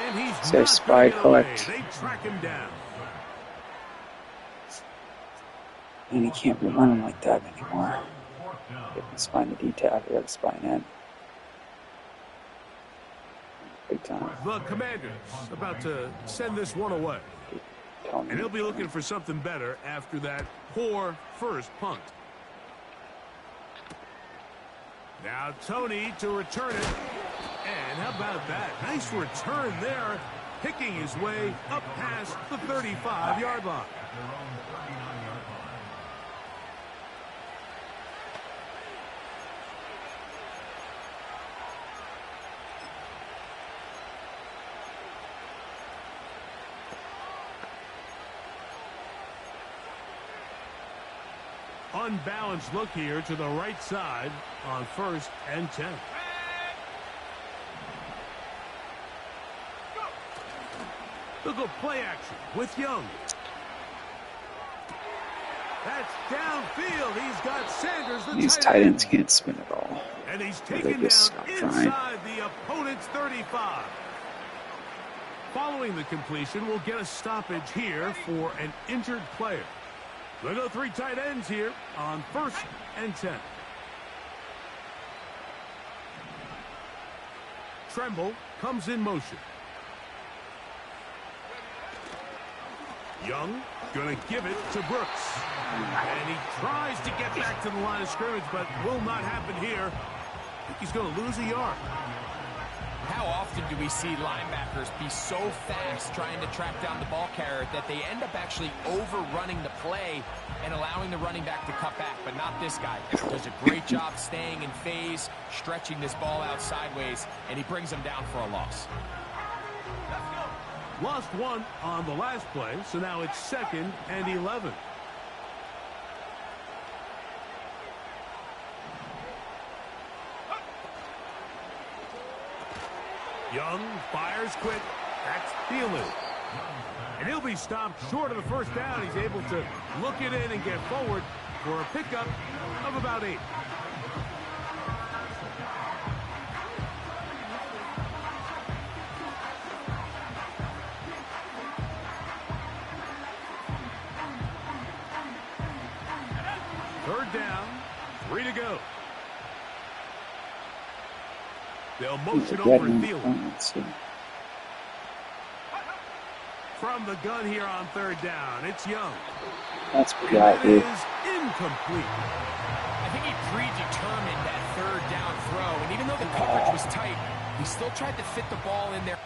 And he's not spy going to get away. collect. They track him down. And he can't be running like that anymore. Get the spine to D-tap, you got the spine in. Big time. The Commanders about to send this one away. And he'll be looking for something better after that poor first punt. Now Tony to return it. And how about that? Nice return there. Picking his way up past the 35-yard line. Unbalanced look here to the right side on 1st and 10. Look at play action with Young. That's downfield. He's got Sanders, the These tight ends can't spin at all. And he's taken down inside the opponent's 35. Following the completion, we'll get a stoppage here for an injured player. We'll go 3 tight ends here on 1st and 10. Tremble comes in motion. Young going to give it to Brooks. And he tries to get back to the line of scrimmage, but will not happen here. I think he's going to lose a yard. How often do we see linebackers be so fast trying to track down the ball carrier that they end up actually overrunning the play and allowing the running back to cut back? But not this guy. Does a great job staying in phase, stretching this ball out sideways, and he brings him down for a loss. Lost 1 on the last play, so now it's 2nd and 11. Young fires quick. That's Thielen. And he'll be stopped short of the first down. He's able to look it in and get forward for a pickup of about 8. Third down, 3 to go. They'll motion over Thielen. From the gun here on 3rd down, it's Young. That's pretty It dude. is incomplete. I think he predetermined that 3rd down throw, and even though the coverage was tight, he still tried to fit the ball in there.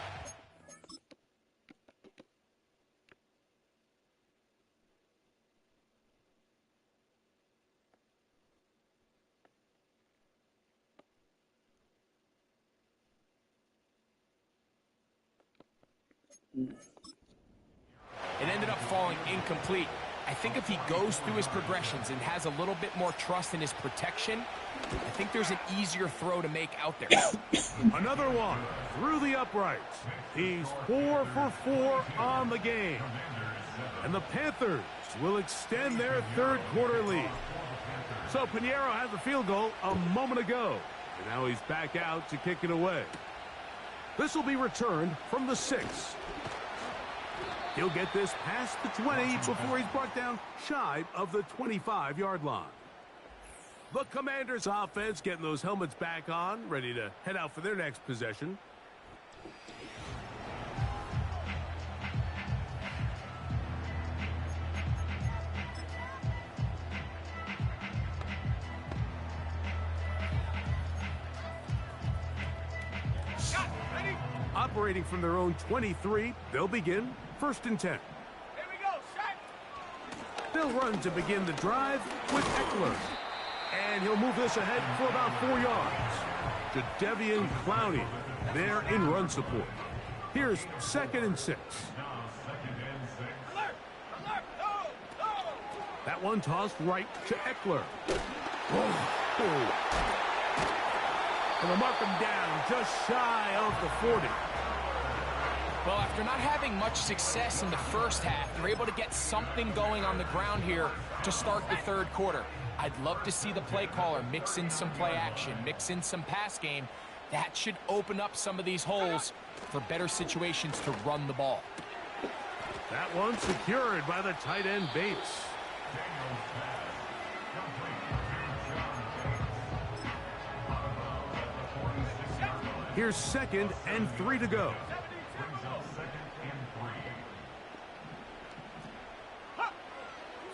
It ended up falling incomplete. I think if he goes through his progressions and has a little bit more trust in his protection, I think there's an easier throw to make out there. Another one through the uprights. He's 4 for 4 on the game. And the Panthers will extend their 3rd quarter lead. So Pinheiro had the field goal a moment ago. And now he's back out to kick it away. This will be returned from the 6. He'll get this past the 20 before he's brought down shy of the 25-yard line. The Commanders offense getting those helmets back on, ready to head out for their next possession. Operating from their own 23, they'll begin 1st and 10. Here we go, set. They'll run to begin the drive with Eckler. And he'll move this ahead for about 4 yards. To Devian Clowney, there in run support. Here's 2nd and 6. That one tossed right to Eckler. Oh. And they'll mark him down just shy of the 40. Well, after not having much success in the first half, they're able to get something going on the ground here to start the 3rd quarter. I'd love to see the play caller mix in some play action, mix in some pass game. That should open up some of these holes for better situations to run the ball. That one secured by the tight end Bates. Here's 2nd and 3 to go.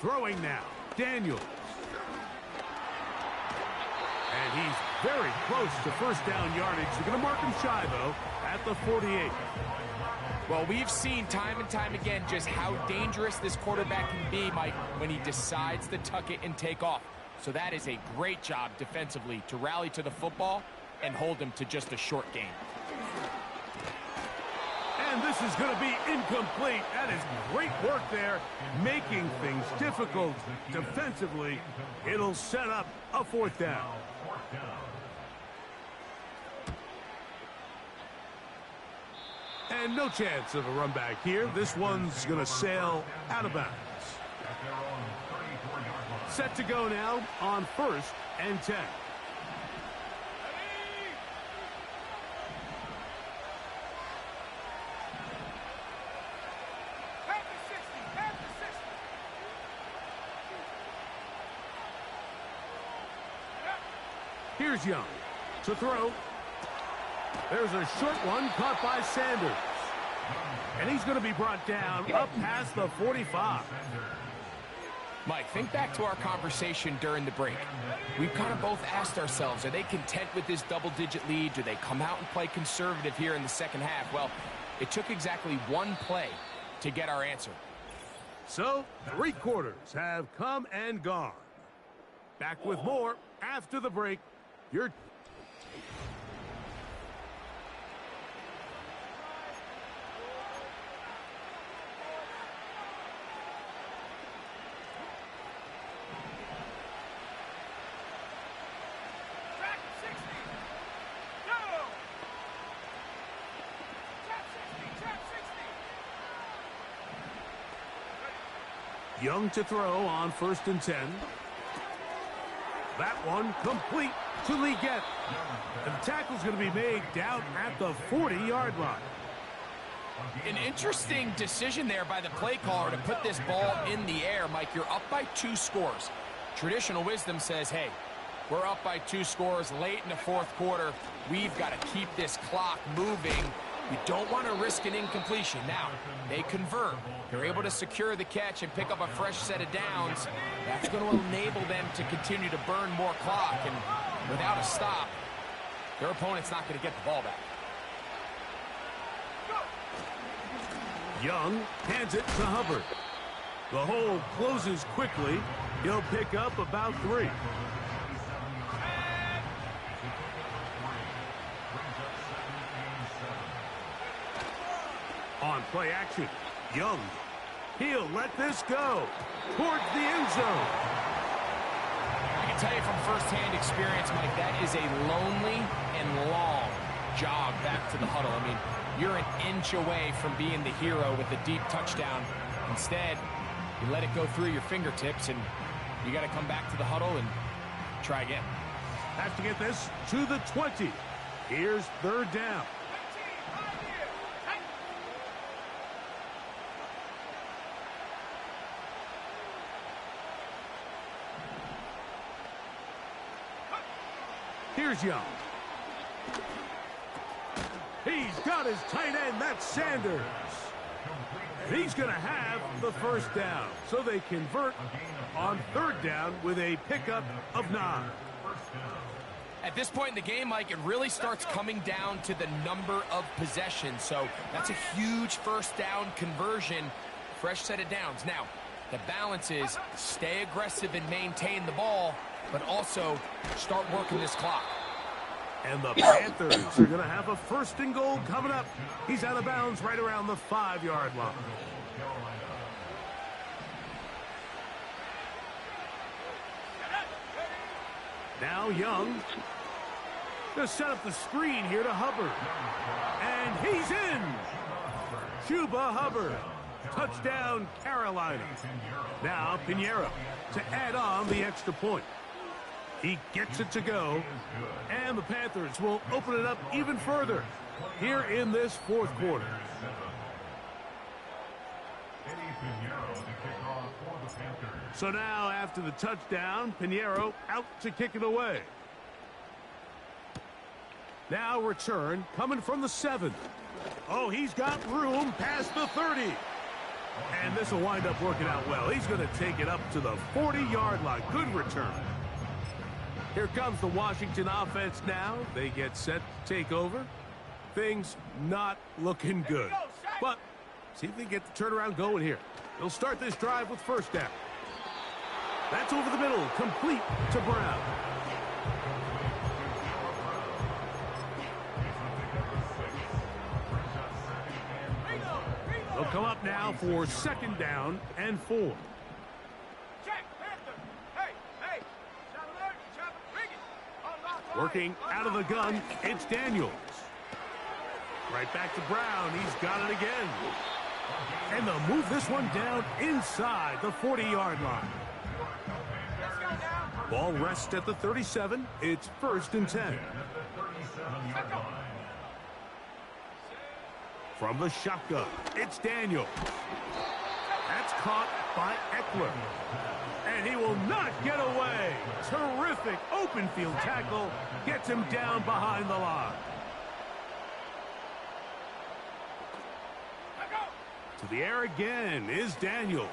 Throwing now, Daniels. And he's very close to 1st down yardage. They're going to mark him shy, though, at the 48. Well, we've seen time and time again just how dangerous this quarterback can be, Mike, when he decides to tuck it and take off. So that is a great job defensively to rally to the football and hold him to just a short gain. And this is going to be incomplete. That is great work there, making things difficult defensively. It'll set up a 4th down. And no chance of a run back here. This one's going to sail out of bounds. Set to go now on 1st and 10. Here's Young to throw. There's a short one caught by Sanders. And he's going to be brought down up past the 45. Mike, think back to our conversation during the break. We've kind of both asked ourselves, are they content with this double-digit lead? Do they come out and play conservative here in the 2nd half? Well, it took exactly one play to get our answer. So, 3 quarters have come and gone. Back with more after the break. You're... Young to throw on 1st and 10. That one complete to Lee Gett. And the tackle's going to be made down at the 40-yard line. An interesting decision there by the play caller to put this ball in the air. Mike, you're up by 2 scores. Traditional wisdom says, hey, we're up by 2 scores late in the 4th quarter. We've got to keep this clock moving. We don't want to risk an incompletion. Now, they convert. They're able to secure the catch and pick up a fresh set of downs. That's going to enable them to continue to burn more clock. And without a stop, their opponent's not going to get the ball back. Young hands it to Hubbard. The hole closes quickly. He'll pick up about 3. On play action, Young. He'll let this go towards the end zone. I can tell you from firsthand experience, Mike, that is a lonely and long jog back to the huddle. I mean, you're an inch away from being the hero with a deep touchdown. Instead, you let it go through your fingertips, and you got to come back to the huddle and try again. Have to get this to the 20. Here's 3rd down. Here's Young. He's got his tight end, that's Sanders. And he's going to have the 1st down. So they convert on 3rd down with a pickup of 9. At this point in the game, Mike, it really starts coming down to the number of possessions. So that's a huge first down conversion. Fresh set of downs. Now, the balance is stay aggressive and maintain the ball, but also start working this clock. And the Panthers are going to have a first and goal coming up. He's out of bounds right around the 5-yard line. Now Young to set up the screen here to Hubbard. And he's in. Chuba Hubbard. Touchdown, Carolina. Now Pinheiro to add on the extra point. He gets it to go. And the Panthers will open it up even further here in this fourth quarter. So now, after the touchdown, Pinheiro out to kick it away. Now return coming from the 7. Oh, he's got room past the 30. And this will wind up working out well. He's going to take it up to the 40-yard line. Good return. Here comes the Washington offense now. They get set to take over. Things not looking good. But see if they get the turnaround going here. They'll start this drive with first down. That's over the middle, complete to Brown. They'll come up now for second down and 4. Working out of the gun, it's Daniels. Right back to Brown. He's got it again. And they'll move this one down inside the 40-yard line. Ball rests at the 37. It's first and 10. From the shotgun, it's Daniels. That's caught by Eckler. And he will not get away. Terrific open field tackle. Gets him down behind the line. To the air again is Daniels.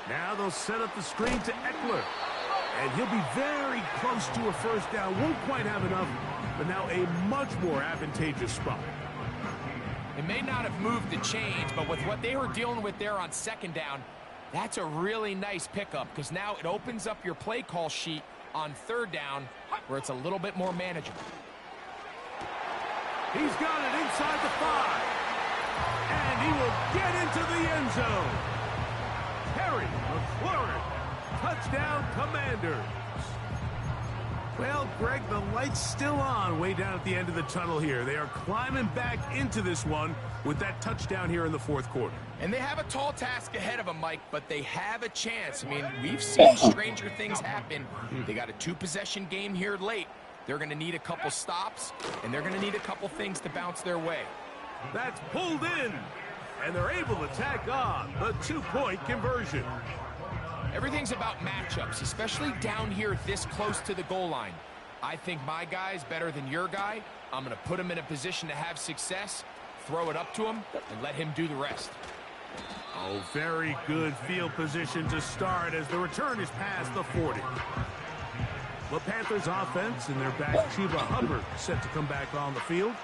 Now they'll set up the screen to Eckler. And he'll be very close to a first down. Won't quite have enough, but now a much more advantageous spot. It may not have moved the chains, but with what they were dealing with there on second down, that's a really nice pickup because now it opens up your play call sheet on third down where it's a little bit more manageable. He's got it inside the 5. And he will get into the end zone. Terry McLaurin. Touchdown, Commanders. Well, Greg, the light's still on way down at the end of the tunnel here. They are climbing back into this one with that touchdown here in the fourth quarter. And they have a tall task ahead of them, Mike, but they have a chance. I mean, we've seen stranger things happen. They got a 2-possession game here late. They're going to need a couple stops, and they're going to need a couple things to bounce their way. That's pulled in, and they're able to tack on the 2-point conversion. Everything's about matchups, especially down here this close to the goal line. I think my guy's better than your guy. I'm going to put him in a position to have success, throw it up to him, and let him do the rest. Oh, very good field position to start as the return is past the 40. The Panthers offense and their back Chuba Hubbard set to come back on the field.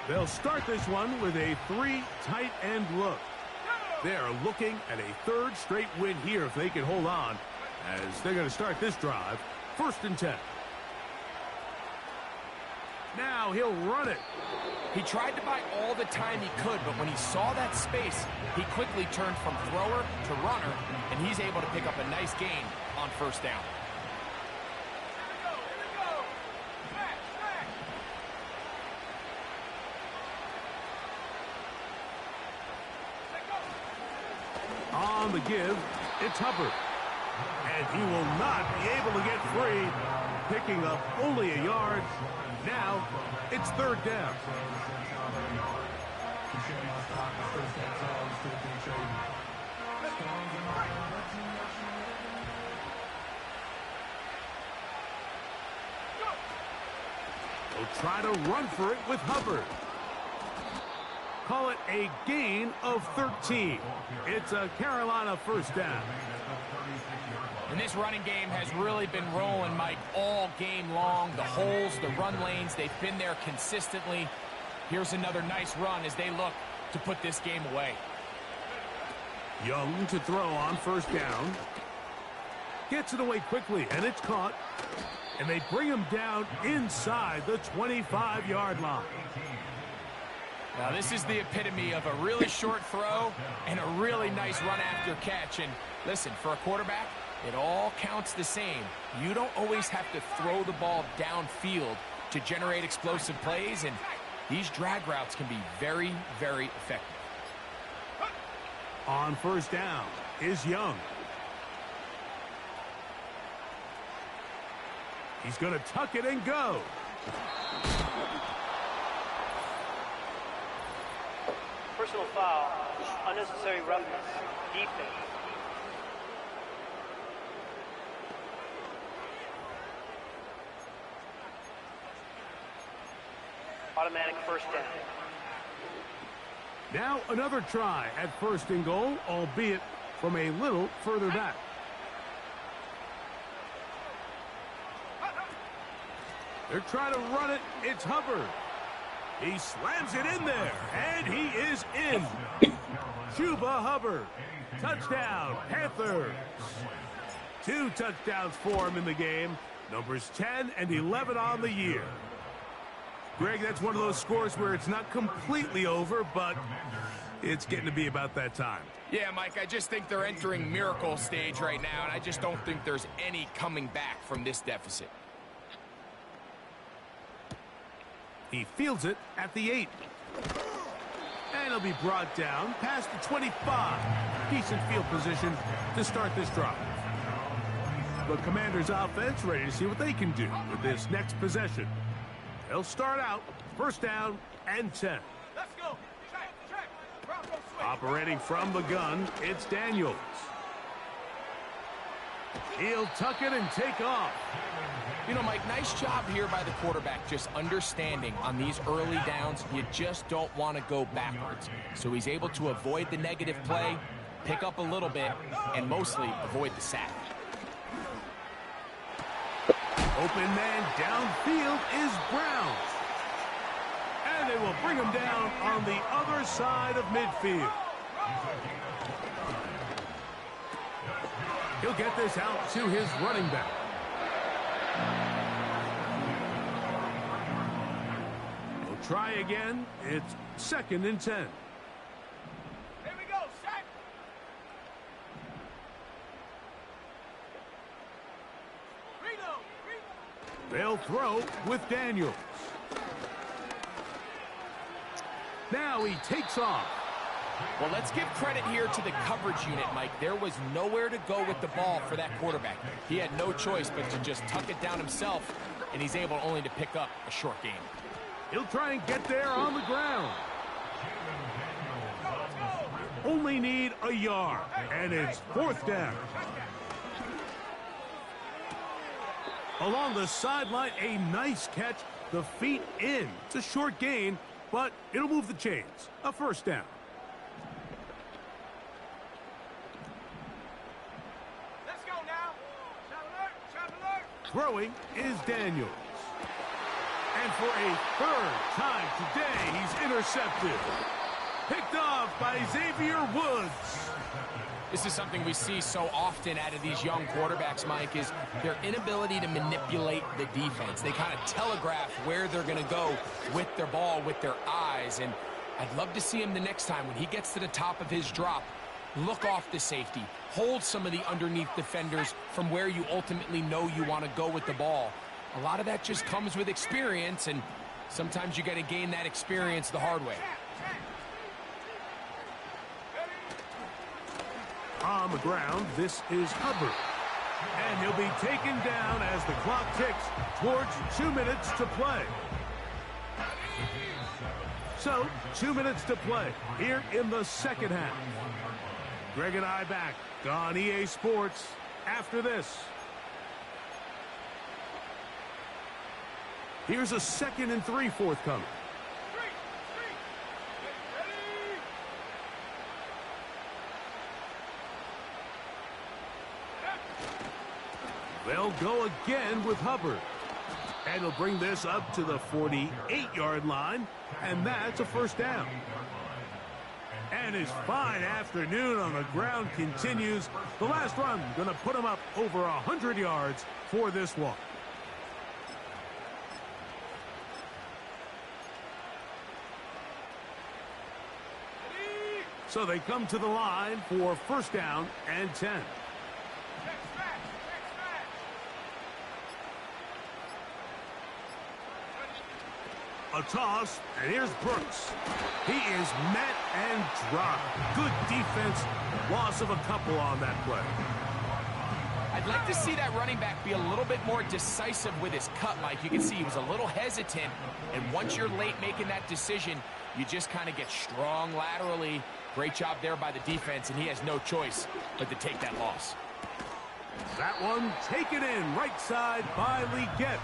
They'll start this one with a 3 tight end look. They're looking at a third straight win here if they can hold on as they're going to start this drive. First and 10. Now he'll run it. He tried to buy all the time he could, but when he saw that space, he quickly turned from thrower to runner, and he's able to pick up a nice gain on first down. On the give, it's Hubbard. And he will not be able to get free, picking up only a yard. Now, it's third down. They'll try to run for it with Hubbard. Call it a gain of 13. It's a Carolina first down. And this running game has really been rolling, Mike, all game long. The holes, the run lanes, they've been there consistently. Here's another nice run as they look to put this game away. Young to throw on first down. Gets it away quickly, and it's caught. And they bring him down inside the 25-yard line. Now, this is the epitome of a really short throw and a really nice run after catch. And listen, for a quarterback, it all counts the same. You don't always have to throw the ball downfield to generate explosive plays, and these drag routes can be very, very effective. On first down is Young. He's going to tuck it and go. Personal foul, unnecessary roughness, defense. Automatic first down. Now another try at first and goal, albeit from a little further back. They're trying to run it. It's Hubbard. He slams it in there, and he is in. Chuba Hubbard. Touchdown, Panthers. 2 touchdowns for him in the game. Numbers 10 and 11 on the year. Greg, that's one of those scores where it's not completely over, but it's getting to be about that time. Yeah, Mike, I just think they're entering miracle stage right now, and I just don't think there's any coming back from this deficit. He fields it at the 8. And he'll be brought down past the 25. Decent field position to start this drive. The Commanders' offense ready to see what they can do with this next possession. They'll start out first down and 10. Let's go. Check. Bronco swing. Operating from the gun, it's Daniels. He'll tuck it and take off. You know, Mike, nice job here by the quarterback, just understanding on these early downs, you just don't want to go backwards. So he's able to avoid the negative play, pick up a little bit, and mostly avoid the sack. Open man downfield is Brown. And they will bring him down on the other side of midfield. He'll get this out to his running back. We'll try again. It's 2nd and 10. Here we go, set. Reload. They'll throw with Daniels. Now he takes off. Well, let's give credit here to the coverage unit, Mike. There was nowhere to go with the ball for that quarterback. He had no choice but to just tuck it down himself, and he's able only to pick up a short gain. He'll try and get there on the ground. Only need a yard, and it's 4th down. Along the sideline, a nice catch. The feet in. It's a short gain, but it'll move the chains. A first down. Let's go now. Shot alert. Throwing is Daniels. And for a 3rd time today, he's intercepted. Picked off by Xavier Woods. This is something we see so often out of these young quarterbacks, Mike, is their inability to manipulate the defense. They kind of telegraph where they're going to go with their ball, with their eyes. And I'd love to see him the next time when he gets to the top of his drop, look off the safety, hold some of the underneath defenders from where you ultimately know you want to go with the ball. A lot of that just comes with experience, and sometimes you got to gain that experience the hard way. On the ground, this is Hubbard. And he'll be taken down as the clock ticks towards 2 minutes to play. So, 2 minutes to play here in the second half. Greg and I back on EA Sports after this. Here's a 2nd and 3 forthcoming. They'll go again with Hubbard. And he'll bring this up to the 48-yard line, and that's a first down. And his fine afternoon on the ground continues. The last run going to put him up over 100 yards for this one. So they come to the line for first down and 10. A toss, and here's Brooks. He is met and dropped. Good defense. Loss of a couple on that play. I'd like to see that running back be a little bit more decisive with his cut, Mike. You can see he was a little hesitant, and once you're late making that decision, you just kind of get strong laterally. Great job there by the defense, and he has no choice but to take that loss. That one taken in right side by Leggett.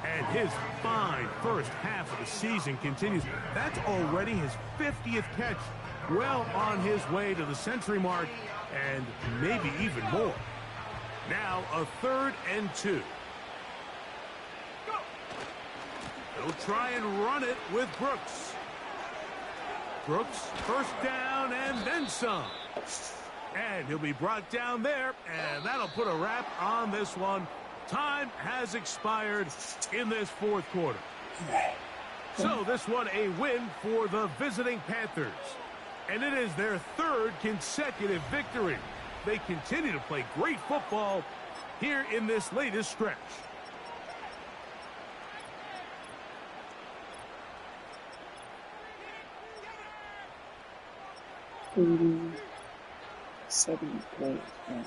And his fine first half of the season continues. That's already his 50th catch. Well on his way to the century mark, and maybe even more. Now a 3rd and 2. They'll try and run it with Brooks. Brooks, first down and then some. And he'll be brought down there, and that'll put a wrap on this one. Time has expired in this 4th quarter. So this one a win for the visiting Panthers. And it is their 3rd consecutive victory. They continue to play great football here in this latest stretch. Seven plays. Yeah.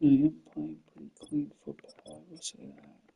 I am playing pretty clean football, I will say that.